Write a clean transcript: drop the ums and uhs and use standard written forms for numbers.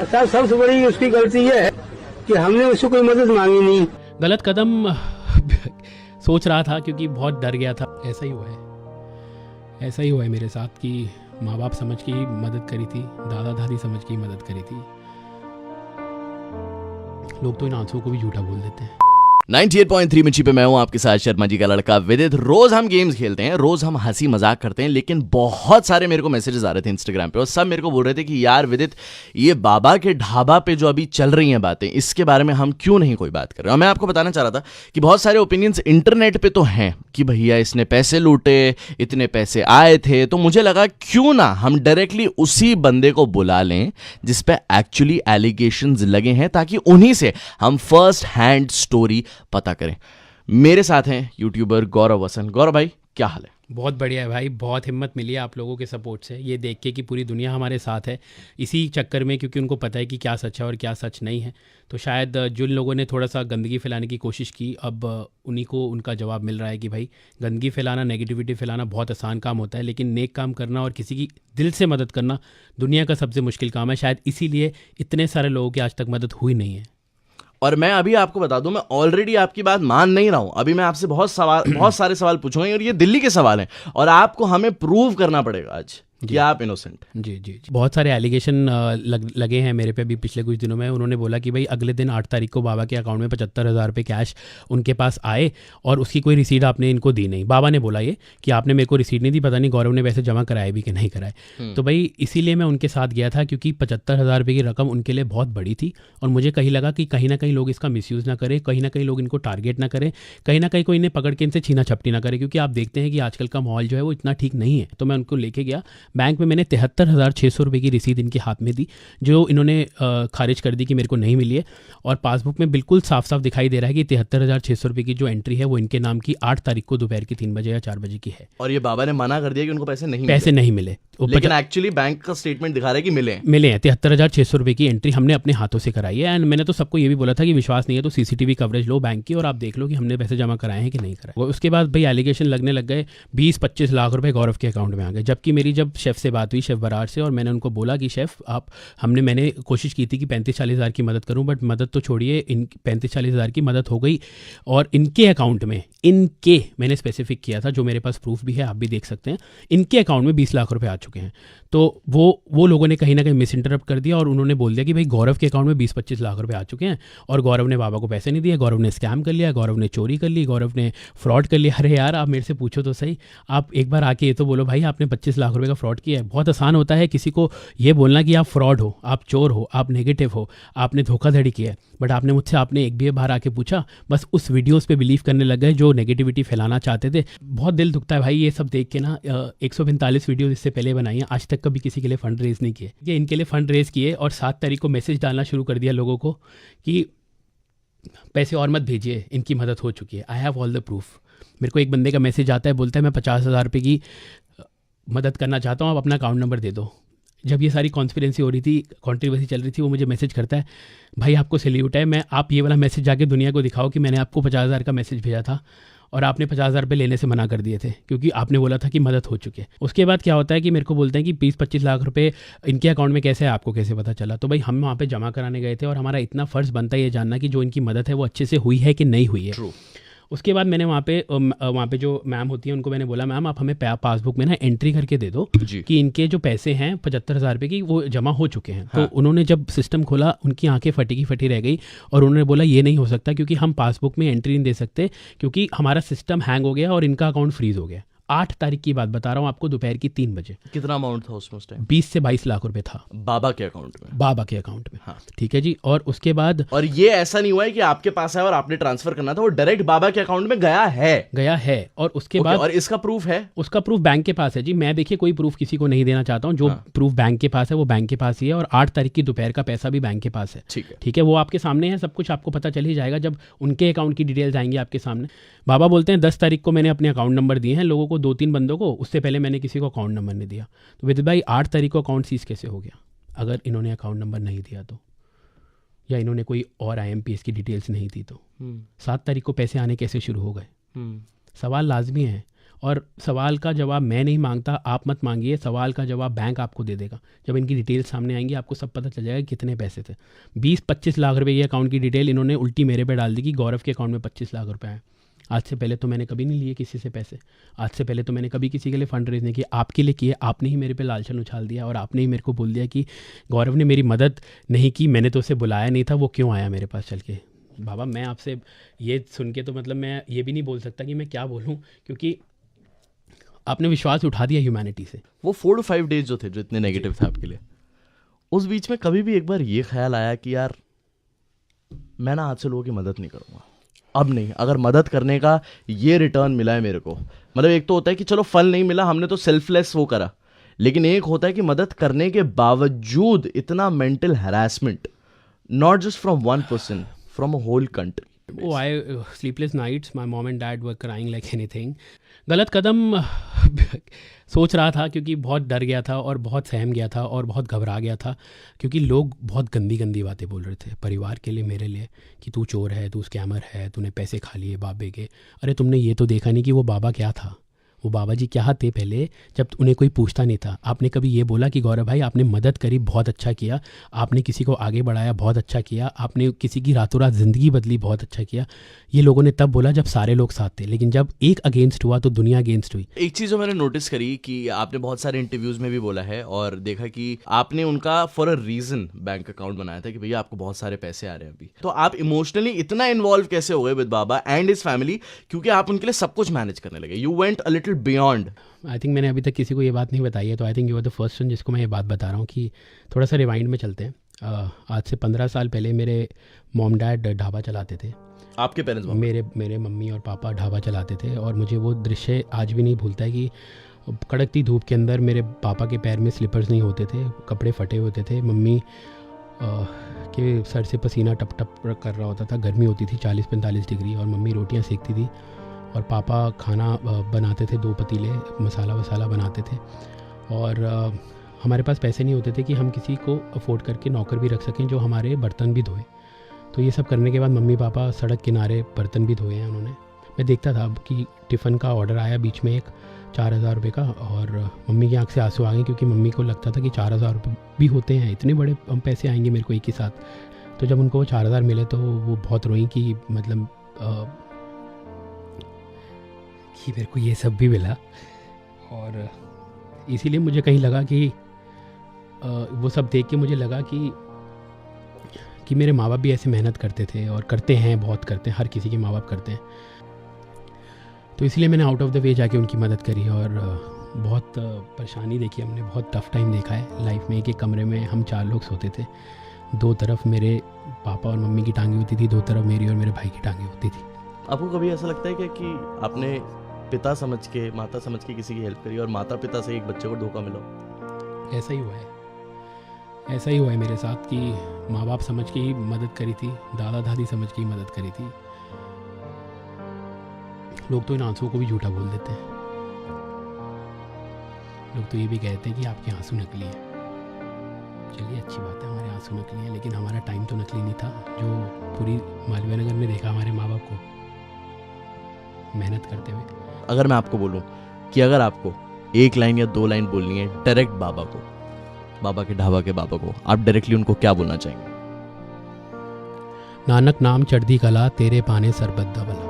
सबसे बड़ी उसकी गलती ये है कि हमने उससे कोई मदद मांगी नहीं। गलत कदम सोच रहा था क्योंकि बहुत डर गया था। ऐसा ही हुआ है मेरे साथ कि माँ बाप समझ के ही मदद करी थी, दादा दादी समझ के ही मदद करी थी। लोग तो इन आंसुओं को भी झूठा बोल देते हैं। 98.3 मिर्ची पे मैं हूं आपके साथ शर्मा जी का लड़का विदित। रोज हम गेम्स खेलते हैं, रोज हम हंसी मजाक करते हैं, लेकिन बहुत सारे मेरे को मैसेजेस आ रहे थे इंस्टाग्राम पे और सब मेरे को बोल रहे थे कि यार विदित, ये बाबा के ढाबा पे जो अभी चल रही हैं बातें, इसके बारे में हम क्यों नहीं कोई बात कर रहे हैं। और मैं आपको बताना चाह रहा था कि बहुत सारे ओपिनियंस इंटरनेट पे तो हैं कि भैया इसने पैसे लूटे, इतने पैसे आए थे, तो मुझे लगा क्यों ना हम डायरेक्टली उसी बंदे को बुला लें जिस पे एक्चुअली एलिगेशंस लगे हैं, ताकि उन्हीं से हम फर्स्ट हैंड स्टोरी पता करें। मेरे साथ हैं यूट्यूबर गौरव वसन। गौरव भाई, क्या हाल है? बहुत बढ़िया है भाई, बहुत हिम्मत मिली है आप लोगों के सपोर्ट से, ये देख के कि पूरी दुनिया हमारे साथ है इसी चक्कर में, क्योंकि उनको पता है कि क्या सच है और क्या सच नहीं है। तो शायद जिन लोगों ने थोड़ा सा गंदगी फैलाने की कोशिश की, अब उन्हीं को उनका जवाब मिल रहा है कि भाई गंदगी फैलाना, नेगेटिविटी फैलाना बहुत आसान काम होता है, लेकिन नेक काम करना और किसी की दिल से मदद करना दुनिया का सबसे मुश्किल काम है। शायद इसीलिए इतने सारे लोगों की आज तक मदद हुई नहीं है। और मैं अभी आपको बता दूं, मैं ऑलरेडी आपकी बात मान नहीं रहा हूं। अभी मैं आपसे बहुत सारे सवाल पूछूंगा और ये दिल्ली के सवाल हैं और आपको हमें प्रूव करना पड़ेगा आज कि आप इनोसेंट। जी। बहुत सारे एलिगेशन लगे हैं मेरे पे भी पिछले कुछ दिनों में। उन्होंने बोला कि भाई अगले दिन 8 तारीख को बाबा के अकाउंट में 75,000 रुपये कैश उनके पास आए और उसकी कोई रिसीट आपने इनको दी नहीं। बाबा ने बोला ये कि आपने मेरे को रिसीट नहीं दी, पता नहीं गौरव ने वैसे जमा कराए भी कि नहीं कराए। तो भाई इसीलिए मैं उनके साथ गया था, क्योंकि 75,000 रुपये की रकम उनके लिए बहुत बड़ी थी और मुझे कहीं लगा कि कहीं ना कहीं लोग इसका मिसयूज़ ना करें, कहीं ना कहीं लोग इनको टारगेट ना करें, कहीं ना कहीं कोई इन्हें पकड़ के इनसे छीना झपटी ना करे, क्योंकि आप देखते हैं कि आजकल का माहौल जो है वो इतना ठीक नहीं है। तो मैं उनको लेके गया बैंक में, मैंने 73,600 रुपये की रसीद इनके हाथ में दी, जो इन्होंने खारिज कर दी कि मेरे को नहीं मिली है। और पासबुक में बिल्कुल साफ साफ दिखाई दे रहा है कि 73,600 रुपये की जो एंट्री है वो इनके नाम की 8 तारीख को दोपहर की 3 बजे या 4 बजे की है। और ये बाबा ने मना कर दिया कि उनको पैसे नहीं मिले, लेकिन एक्चुअली बैंक का स्टेटमेंट दिखा रहा है कि मिले हैं 73,600 रुपये की एंट्री हमने अपने हाथों से कराई है। एंड मैंने तो सबको ये भी बोला था कि विश्वास नहीं है तो सीसीटीवी कवरेज लो बैंक की और आप देख लो कि हमने पैसे जमा कराए हैं कि नहीं कराए। उसके बाद भाई एलिगेशन लगने लग गए, 20-25 लाख रुपए गौरव के अकाउंट में आ गए। जबकि मेरी जब शेफ़ से बात हुई, शेफ़ बरार से, और मैंने उनको बोला कि शेफ़ मैंने कोशिश की थी कि 35-40 हज़ार की मदद करूँ, बट मदद तो छोड़िए, इन 35-40 हज़ार की मदद हो गई और इनके अकाउंट में, इनके मैंने स्पेसिफिक किया था, जो मेरे पास प्रूफ भी है, आप भी देख सकते हैं, इनके अकाउंट में 20 लाख रुपए आ चुके हैं। तो वो लोगों ने कहीं ना कहीं मिस इंटरप्ट कर दिया और उन्होंने बोल दिया कि भाई गौरव के अकाउंट में 20-25 लाख रुपए आ चुके हैं और गौरव ने बाबा को पैसे नहीं दिए, गौरव ने स्कैम कर लिया, गौरव ने चोरी कर ली, गौरव ने फ्रॉड कर लिया। अरे यार, आप मेरे से पूछो तो सही, आप एक बार आके ये तो बोलो भाई आपने 25 लाख रुपए का फ्रॉड किया है। बहुत आसान होता है किसी को ये बोलना कि आप फ्रॉड हो, आप चोर हो, आप नेगेटिव हो, आपने धोखाधड़ी किया है, बट आपने मुझसे आपने एक भी बार आके पूछा, बस उस वीडियोस पे बिलीव करने लग गए जो नेगेटिविटी फैलाना चाहते थे। बहुत दिल दुखता है भाई ये सब देख के ना। 145 वीडियोस इससे पहले बनाई हैं, आज तक कभी किसी के लिए फंड रेज नहीं किए। ये इनके लिए फंड रेज किए और 7 तारीख को मैसेज डालना शुरू कर दिया लोगों को कि पैसे और मत भेजिए, इनकी मदद हो चुकी है, I have all the proof. मेरे को एक बंदे का मैसेज आता है, बोलता है मैं 50,000 रुपये की मदद करना चाहता हूँ, आप अपना अकाउंट नंबर दे दो। जब ये सारी कॉन्स्पिरेंसी हो रही थी, कॉन्ट्रोवर्सी चल रही थी, वो मुझे मैसेज करता है, भाई आपको सैल्यूट है, आप ये वाला मैसेज जाके दुनिया को दिखाओ कि मैंने आपको 50,000 का मैसेज भेजा था और आपने 50,000 रुपये लेने से मना कर दिए थे क्योंकि आपने बोला था कि मदद हो चुकी है। उसके बाद क्या होता है कि मेरे को बोलते हैं कि 20-25 लाख रुपए इनके अकाउंट में कैसे है, आपको कैसे पता चला? तो भाई हम वहाँ पे जमा कराने गए थे और हमारा इतना फ़र्ज़ बनता है ये जानना कि जो इनकी मदद है वो अच्छे से हुई है कि नहीं हुई है। True. उसके बाद मैंने वहाँ पे जो मैम होती है उनको मैंने बोला, मैम आप हमें पासबुक में ना एंट्री करके दे दो कि इनके जो पैसे हैं 75,000 रुपये की वो जमा हो चुके हैं। हाँ। तो उन्होंने जब सिस्टम खोला, उनकी आंखें फटी की फटी रह गई और उन्होंने बोला ये नहीं हो सकता क्योंकि हम पासबुक में एंट्री नहीं दे सकते क्योंकि हमारा सिस्टम हैंग हो गया और इनका अकाउंट फ्रीज हो गया। 8 तारीख की बात बता रहा हूँ आपको, दोपहर की 3 बजे। कितना अमाउंट था उसमें उस टाइम? 20 से 22 लाख रुपए था बाबा के अकाउंट में। हाँ। ठीक है जी। और उसके बाद, और ये ऐसा नहीं हुआ है कि आपके पास है और आपने ट्रांसफर करना था, वो डायरेक्ट बाबा के अकाउंट में गया है। और उसके बाद, और इसका प्रूफ है? उसका प्रूफ बैंक के पास है जी। मैं देखिए कोई प्रूफ किसी को नहीं देना चाहता हूँ, जो प्रूफ बैंक के पास है वो बैंक के पास ही है। और 8 तारीख की दोपहर का पैसा भी बैंक के पास है। ठीक है, वो आपके सामने है, सब कुछ आपको पता चल ही जाएगा जब उनके अकाउंट की डिटेल्स आएंगी आपके सामने। बाबा बोलते हैं 10 तारीख को मैंने अपने अकाउंट नंबर दिए हैं लोगों को, 2-3 बंदों को, उससे पहले मैंने किसी को अकाउंट नंबर नहीं दिया। तो विदित भाई 8 तारीख को अकाउंट सीज कैसे हो गया अगर इन्होंने अकाउंट नंबर नहीं दिया तो, या इन्होंने कोई और IMPS की डिटेल्स नहीं दी तो? 7 तारीख को पैसे आने कैसे शुरू हो गए? सवाल लाजमी है। और सवाल का जवाब मैं नहीं मांगता, आप मत मांगिए, सवाल का जवाब बैंक आपको दे देगा। जब इनकी डिटेल सामने आएंगी आपको सब पता चल जाएगा कितने पैसे थे। 20-25 लाख रुपए की अकाउंट की डिटेल इन्होंने उल्टी मेरे पे डाल दी कि गौरव के अकाउंट में 25 लाख रुपए हैं। आज से पहले तो मैंने कभी नहीं लिए किसी से पैसे, आज से पहले तो मैंने कभी किसी के लिए फंड रेज नहीं किया, आपके लिए किए। आपने ही मेरे पे लालचन उछाल दिया और आपने ही मेरे को बोल दिया कि गौरव ने मेरी मदद नहीं की, मैंने तो उसे बुलाया नहीं था, वो क्यों आया मेरे पास चल के। बाबा मैं आपसे ये सुन के तो मतलब मैं ये भी नहीं बोल सकता कि मैं क्या बोलूँ, क्योंकि आपने विश्वास उठा दिया ह्यूमैनिटी से। वो 4 to 5 डेज जो थे, जो इतने नेगेटिव थे आपके लिए, उस बीच में कभी भी एक बार ये ख्याल आया कि यार मैं ना आज से लोगों की मदद नहीं करूँगा, अब नहीं, अगर मदद करने का ये रिटर्न मिला है मेरे को, मतलब एक तो होता है कि चलो फल नहीं मिला, हमने तो सेल्फलेस वो करा, लेकिन एक होता है कि मदद करने के बावजूद इतना mental harassment, not just from one person, from a whole country. Oh, sleepless nights, my mom and dad were crying like anything. गलत कदम सोच रहा था क्योंकि बहुत डर गया था और बहुत सहम गया था और बहुत घबरा गया था, क्योंकि लोग बहुत गंदी गंदी बातें बोल रहे थे परिवार के लिए, मेरे लिए, कि तू चोर है, तू स्कैमर है, तूने पैसे खा लिए बाबे के। अरे तुमने ये तो देखा नहीं कि वो बाबा क्या था, वो बाबा जी क्या थे पहले, जब उन्हें कोई पूछता नहीं था। आपने कभी ये बोला कि गौरव भाई आपने मदद करी, बहुत अच्छा किया, आपने किसी को आगे बढ़ाया, बहुत अच्छा किया, आपने किसी की रातों रात ज़िंदगी बदली, बहुत अच्छा किया। ये लोगों ने तब बोला जब सारे लोग साथ थे, लेकिन जब एक अगेंस्ट हुआ तो दुनिया अगेंस्ट हुई। एक चीज़ जो मैंने नोटिस करी कि आपने बहुत सारे इंटरव्यूज़ में भी बोला है और देखा कि आपने उनका for a reason bank account बनाया था कि भैया आपको बहुत सारे पैसे आ रहे हैं अभी। तो आप इमोशनली इतना इन्वॉल्व कैसे हो गए with Baba and his family, क्योंकि आप उनके लिए सब कुछ मैनेज करने लगे, you went a little beyond. I think मैंने अभी तक किसी को ये बात नहीं बताई है, तो I think you are the first one जिसको मैं ये बात बता रहा हूँ कि थोड़ा सा रिवाइंड में चलते हैं। आज से 15 साल पहले मेरे मॉम डैड ढाबा चलाते थे। आपके पेरेंट्स? मेरे मम्मी और पापा ढाबा चलाते थे और मुझे वो दृश्य आज भी नहीं भूलता है कि कड़कती धूप के अंदर मेरे पापा के पैर में स्लीपर्स नहीं होते थे, कपड़े फटे होते थे, मम्मी के सर से पसीना टप टप कर रहा होता था, गर्मी होती थी 40-45 डिग्री, और मम्मी रोटियां सेकती थी और पापा खाना बनाते थे, 2 पतीले मसाला वसाला बनाते थे। और हमारे पास पैसे नहीं होते थे कि हम किसी को अफोर्ड करके नौकर भी रख सकें जो हमारे बर्तन भी धोए। तो ये सब करने के बाद मम्मी पापा सड़क किनारे बर्तन भी धोए हैं उन्होंने। मैं देखता था कि टिफ़िन का ऑर्डर आया बीच में एक 4,000 रुपये का, और मम्मी की आंख से आंसू आ गए क्योंकि मम्मी को लगता था कि 4,000 रुपये भी होते हैं, इतने बड़े पैसे आएंगे मेरे को एक ही साथ। तो जब उनको वो 4,000 मिले तो वो बहुत रोई कि मतलब कि मेरे को ये सब भी मिला। और इसीलिए मुझे कहीं लगा कि वो सब देख के मुझे लगा कि मेरे माँ बाप भी ऐसे मेहनत करते थे और करते हैं, बहुत करते हैं, हर किसी के माँ बाप करते हैं। तो इसलिए मैंने आउट ऑफ द वे जाके उनकी मदद करी और बहुत परेशानी देखी हमने, बहुत टफ टाइम देखा है लाइफ में। एक कमरे में हम 4 लोग सोते थे, 2 तरफ मेरे पापा और मम्मी की टांगी होती थी, 2 तरफ मेरी और मेरे भाई की टांगी होती थी। आपको कभी ऐसा लगता है क्या कि आपने पिता समझ के, माता समझ के किसी की हेल्प करी और माता पिता से एक बच्चे को धोखा मिला? ऐसा ही हुआ है, ऐसा ही हुआ है मेरे साथ कि माँ बाप समझ के ही मदद करी थी, दादा दादी समझ के ही मदद करी थी। लोग तो इन आंसुओं को भी झूठा बोल देते हैं, लोग तो ये भी कहते हैं कि आपके आंसू नकली हैं। चलिए अच्छी बात है, हमारे आंसू नकली हैं, लेकिन हमारा टाइम तो नकली नहीं था। जो पूरी मालवीय नगर में देखा हमारे माँ बाप को मेहनत करते हुए। अगर मैं आपको बोलूं कि अगर आपको 1 लाइन या 2 लाइन बोलनी है डायरेक्ट बाबा को, बाबा के ढाबा के बाबा को, आप डायरेक्टली उनको क्या बोलना चाहेंगे? नानक नाम चढ़दी कला, तेरे पाने सरबत दा भला।